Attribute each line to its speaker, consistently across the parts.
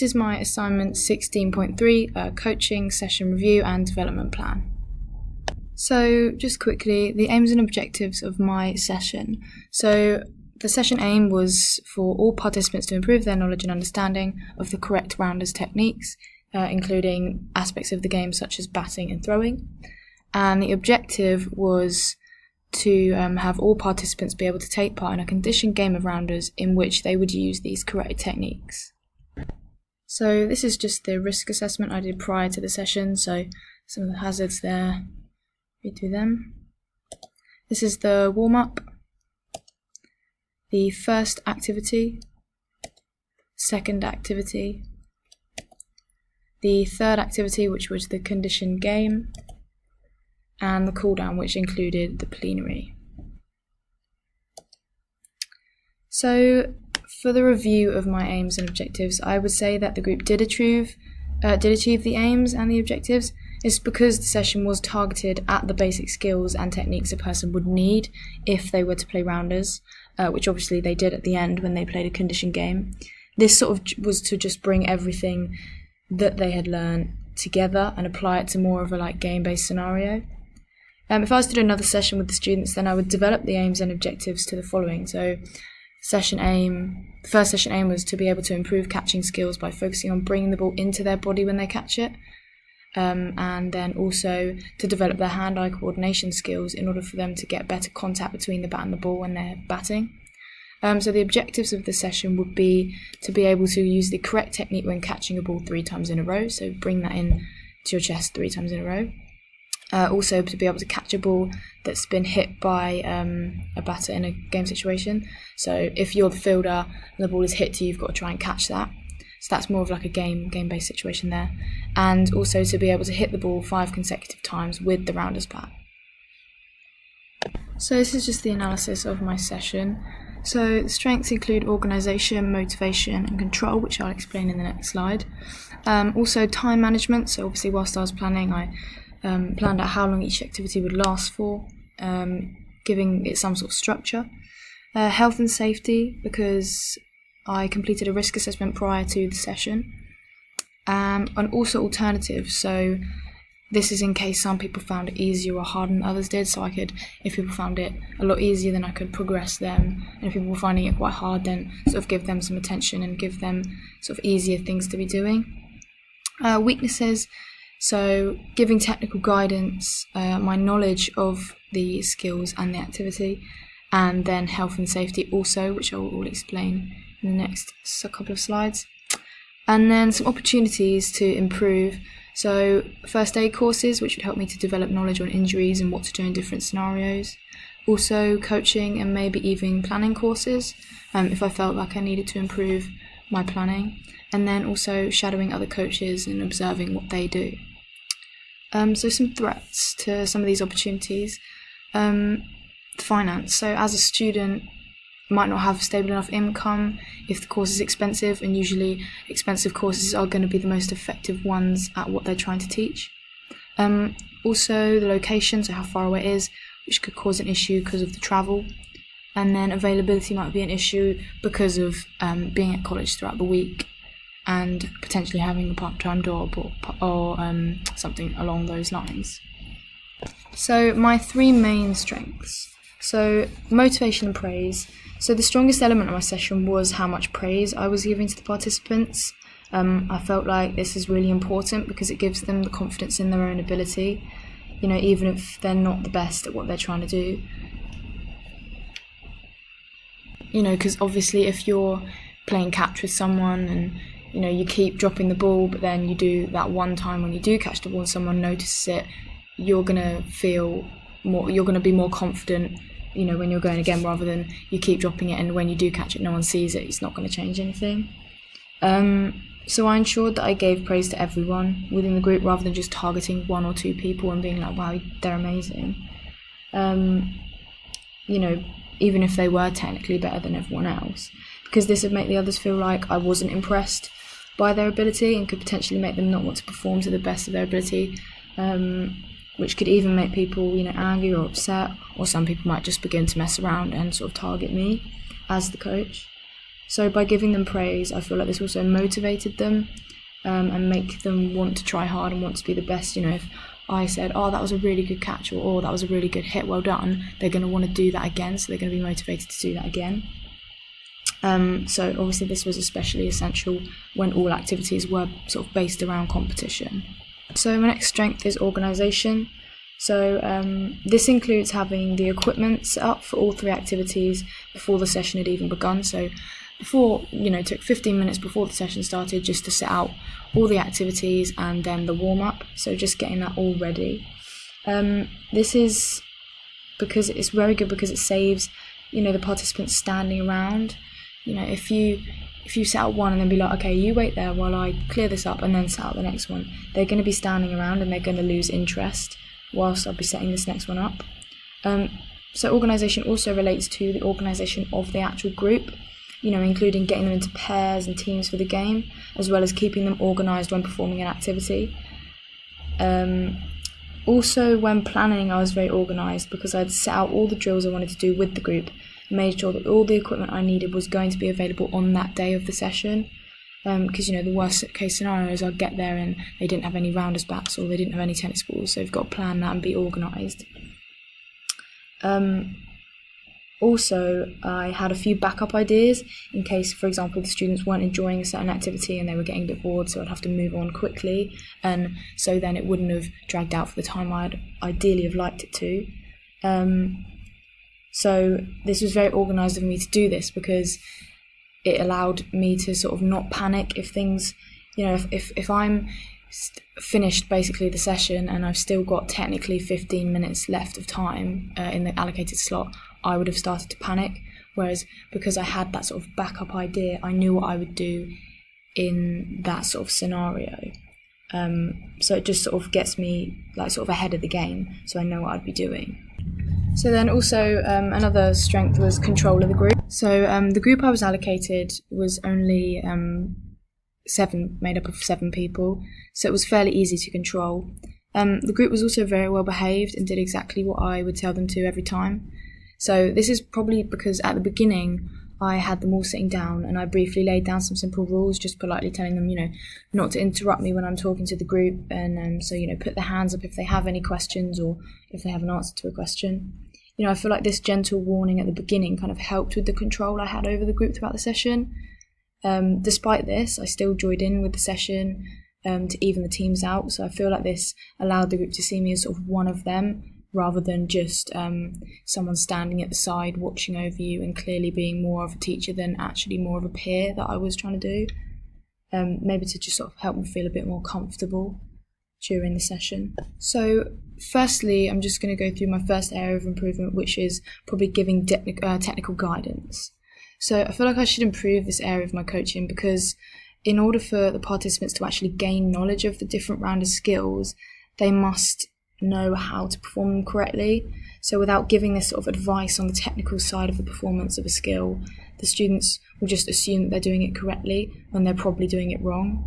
Speaker 1: this is my assignment 16.3, coaching, session review and development plan. So just quickly, the aims and objectives of my session. So the session aim was for all participants to improve their knowledge and understanding of the correct rounders techniques, including aspects of the game such as batting and throwing. And the objective was to have all participants be able to take part in a conditioned game of rounders in which they would use these correct techniques. So this is just the risk assessment I did prior to the session, so some of the hazards there, read through them. This is the warm-up, the first activity, second activity, the third activity, which was the conditioned game, and the cool-down, which included the plenary. So for the review of my aims and objectives, I would say that the group did achieve the aims and the objectives. It's because the session was targeted at the basic skills and techniques a person would need if they were to play rounders, which obviously they did at the end when they played a conditioned game. This sort of was to just bring everything that they had learned together and apply it to more of a game-based scenario. If I was to do another session with the students, then I would develop the aims and objectives to the following. So the first session aim was to be able to improve catching skills by focusing on bringing the ball into their body when they catch it. And then also to develop their hand-eye coordination skills in order for them to get better contact between the bat and the ball when they're batting. So the objectives of the session would be to be able to use the correct technique when catching a ball 3 times in a row, so bring that in to your chest 3 times in a row. Also to be able to catch a ball that's been hit by a batter in a game situation. So if you're the fielder and the ball is hit to you, you've got to try and catch that. So that's more of a game-based situation there. And also to be able to hit the ball 5 consecutive times with the rounder's bat. So this is just the analysis of my session. So the strengths include organisation, motivation and control, which I'll explain in the next slide. Also time management, so obviously whilst I was planning, I planned out how long each activity would last for, giving it some sort of structure. Health and safety, because I completed a risk assessment prior to the session. And also alternatives, so this is in case some people found it easier or harder than others did, so if people found it a lot easier, then I could progress them, and if people were finding it quite hard, then sort of give them some attention and give them sort of easier things to be doing. Weaknesses, so giving technical guidance, my knowledge of the skills and the activity, and then health and safety also, which I will explain in the next couple of slides. And then some opportunities to improve, so first aid courses, which would help me to develop knowledge on injuries and what to do in different scenarios. Also coaching and maybe even planning courses, if I felt like I needed to improve my planning. And then also shadowing other coaches and observing what they do. So some threats to some of these opportunities. Finance. So as a student, might not have stable enough income if the course is expensive, and usually expensive courses are going to be the most effective ones at what they're trying to teach. Also the location, so how far away it is, which could cause an issue because of the travel. And then availability might be an issue because of being at college throughout the week and potentially having a part-time job or something along those lines. So my 3 main strengths. So motivation and praise. So the strongest element of my session was how much praise I was giving to the participants. I felt like this is really important because it gives them the confidence in their own ability, even if they're not the best at what they're trying to do. Because obviously if you're playing catch with someone and you keep dropping the ball, but then you do that one time when you do catch the ball and someone notices it, you're gonna be more confident when you're going again, rather than you keep dropping it and when you do catch it no one sees it. It's not going to change anything. So I ensured that I gave praise to everyone within the group rather than just targeting 1 or 2 people and being like, wow, they're amazing, even if they were technically better than everyone else, because this would make the others feel like I wasn't impressed by their ability and could potentially make them not want to perform to the best of their ability, which could even make people, angry or upset, or some people might just begin to mess around and sort of target me as the coach. So by giving them praise, I feel like this also motivated them and make them want to try hard and want to be the best. If I said, oh, that was a really good catch, or oh, that was a really good hit, well done, they're going to want to do that again, so they're going to be motivated to do that again. So obviously this was especially essential when all activities were sort of based around competition. So my next strength is organisation. So this includes having the equipment set up for all 3 activities before the session had even begun. So before, it took 15 minutes before the session started just to set out all the activities and then the warm-up. So just getting that all ready. This is because it's very good because it saves, the participants standing around. If you set out one and then be like, okay, you wait there while I clear this up and then set out the next one, they're going to be standing around and they're going to lose interest whilst I'll be setting this next one up. So organisation also relates to the organisation of the actual group, including getting them into pairs and teams for the game, as well as keeping them organised when performing an activity. Also, when planning, I was very organised because I'd set out all the drills I wanted to do with the group, made sure that all the equipment I needed was going to be available on that day of the session. Because, the worst case scenario is I'd get there and they didn't have any rounders bats or they didn't have any tennis balls, so you've got to plan that and be organised. Also, I had a few backup ideas in case, for example, the students weren't enjoying a certain activity and they were getting a bit bored, so I'd have to move on quickly, and so then it wouldn't have dragged out for the time I'd ideally have liked it to. So this was very organised of me to do this because it allowed me to sort of not panic if things, if I'm finished basically the session and I've still got technically 15 minutes left of time in the allocated slot, I would have started to panic. Whereas because I had that sort of backup idea, I knew what I would do in that sort of scenario. So it just sort of gets me like sort of ahead of the game, so I know what I'd be doing. So then also another strength was control of the group. So the group I was allocated was only made up of 7 people, so it was fairly easy to control. The group was also very well behaved and did exactly what I would tell them to every time. So this is probably because at the beginning I had them all sitting down and I briefly laid down some simple rules, just politely telling them, not to interrupt me when I'm talking to the group, and so, put their hands up if they have any questions or if they have an answer to a question. I feel like this gentle warning at the beginning kind of helped with the control I had over the group throughout the session. Despite this, I still joined in with the session to even the teams out, so I feel like this allowed the group to see me as sort of one of them, rather than just someone standing at the side watching over you and clearly being more of a teacher than actually more of a peer that I was trying to do. Maybe to just sort of help me feel a bit more comfortable during the session. So firstly, I'm just going to go through my first area of improvement, which is probably giving technical guidance. So I feel like I should improve this area of my coaching because in order for the participants to actually gain knowledge of the different round of skills, they must know how to perform them correctly. So without giving this sort of advice on the technical side of the performance of a skill, the students will just assume that they're doing it correctly when they're probably doing it wrong.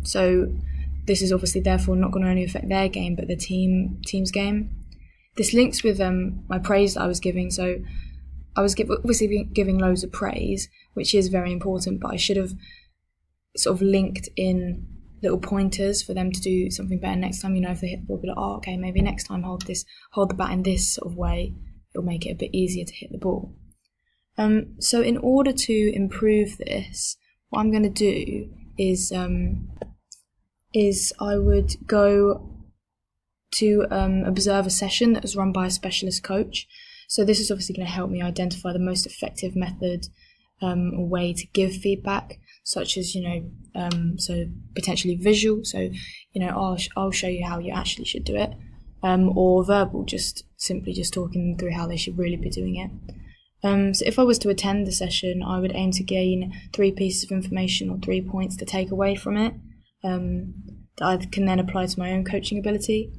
Speaker 1: So this is obviously therefore not going to only affect their game but the team's game. This links with my praise that I was giving. So I was obviously giving loads of praise, which is very important, but I should have sort of linked in little pointers for them to do something better next time. If they hit the ball, be like, oh, okay, maybe next time hold the bat in this sort of way. It'll make it a bit easier to hit the ball. So in order to improve this, what I'm going to do is I would go to observe a session that was run by a specialist coach. So this is obviously going to help me identify the most effective method or way to give feedback, such as, so potentially visual, so, I'll show you how you actually should do it, or verbal, just simply just talking them through how they should really be doing it. So if I was to attend the session, I would aim to gain 3 pieces of information or 3 points to take away from it that I can then apply to my own coaching ability.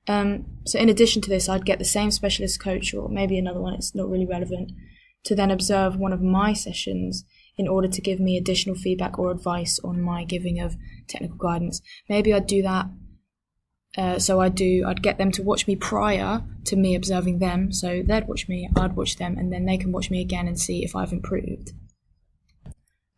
Speaker 1: So in addition to this, I'd get the same specialist coach, or maybe another one, it's not really relevant, to then observe one of my sessions in order to give me additional feedback or advice on my giving of technical guidance. Maybe I'd do that. I'd get them to watch me prior to me observing them. So they'd watch me, I'd watch them, and then they can watch me again and see if I've improved.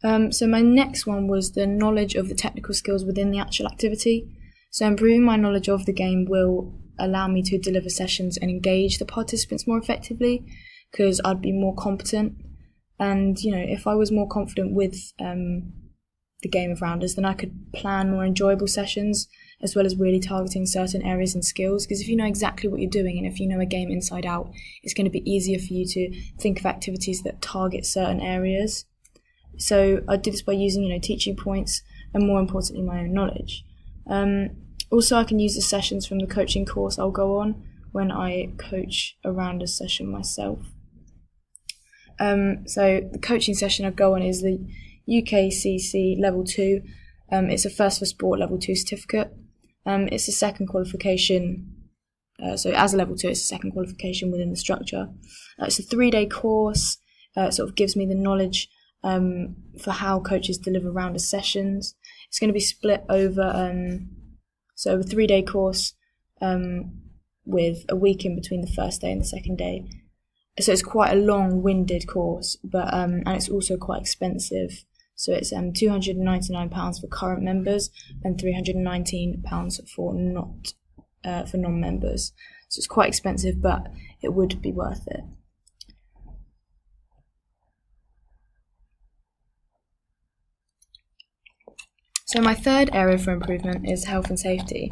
Speaker 1: So my next one was the knowledge of the technical skills within the actual activity. So improving my knowledge of the game will allow me to deliver sessions and engage the participants more effectively, because I'd be more competent. And, if I was more confident with the game of Rounders, then I could plan more enjoyable sessions, as well as really targeting certain areas and skills. Because if you know exactly what you're doing, and if you know a game inside out, it's going to be easier for you to think of activities that target certain areas. So I did this by using, teaching points and, more importantly, my own knowledge. Also, I can use the sessions from the coaching course I'll go on when I coach a Rounders session myself. So the coaching session I go on is the UKCC Level 2. It's a First for Sport Level 2 certificate. It's a second qualification. So as a Level 2, it's a second qualification within the structure. It's a 3-day course. It sort of gives me the knowledge for how coaches deliver Rounders sessions. It's going to be split over so a 3-day course with a week in between the first day and the second day. So it's quite a long-winded course, but and it's also quite expensive. So it's £299 for current members and £319 for non-members. So it's quite expensive, but it would be worth it. So my third area for improvement is health and safety.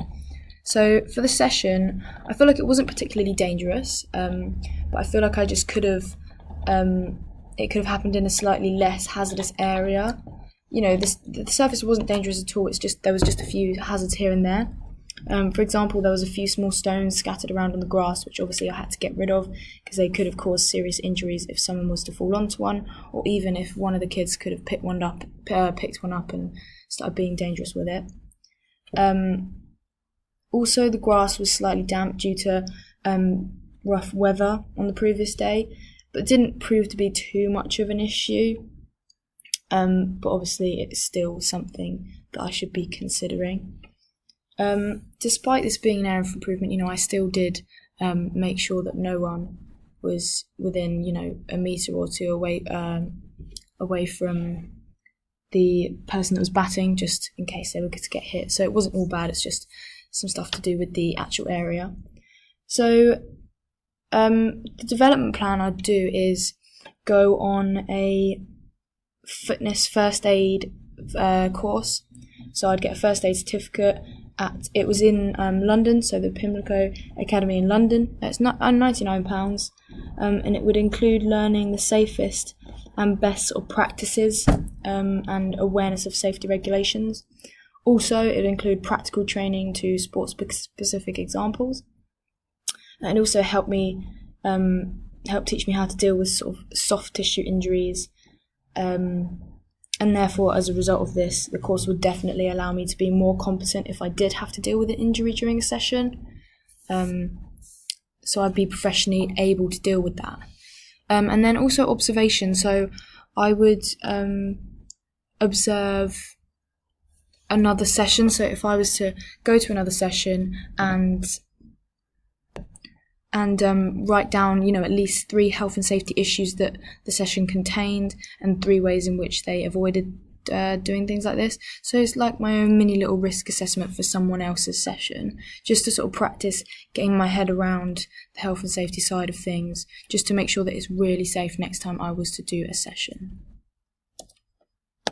Speaker 1: So for the session, I feel like it wasn't particularly dangerous, but I feel like I just it could have happened in a slightly less hazardous area. The surface wasn't dangerous at all. It's just there was just a few hazards here and there. For example, there was a few small stones scattered around on the grass, which obviously I had to get rid of because they could have caused serious injuries if someone was to fall onto one, or even if one of the kids could have picked one up and started being dangerous with it. Also, the grass was slightly damp due to rough weather on the previous day, but it didn't prove to be too much of an issue. But obviously, it's still something that I should be considering. Despite this being an area of improvement, I still did make sure that no one was within, a metre or two away from the person that was batting, just in case they were going to get hit. So it wasn't all bad. It's just some stuff to do with the actual area. So the development plan I'd do is go on a fitness first aid course. So I'd get a first aid certificate. It was in London, so the Pimlico Academy in London. It's not £99, and it would include learning the safest and best sort of practices and awareness of safety regulations. Also, it would include practical training to sport-specific examples, and also help teach me how to deal with sort of soft tissue injuries. And therefore, as a result of this, the course would definitely allow me to be more competent if I did have to deal with an injury during a session. So I'd be professionally able to deal with that. And then also observation. So I would observe another session. So if I was to go to another session and write down, at least 3 health and safety issues that the session contained and 3 ways in which they avoided doing things like this. So it's like my own mini little risk assessment for someone else's session, just to sort of practice getting my head around the health and safety side of things, just to make sure that it's really safe next time I was to do a session.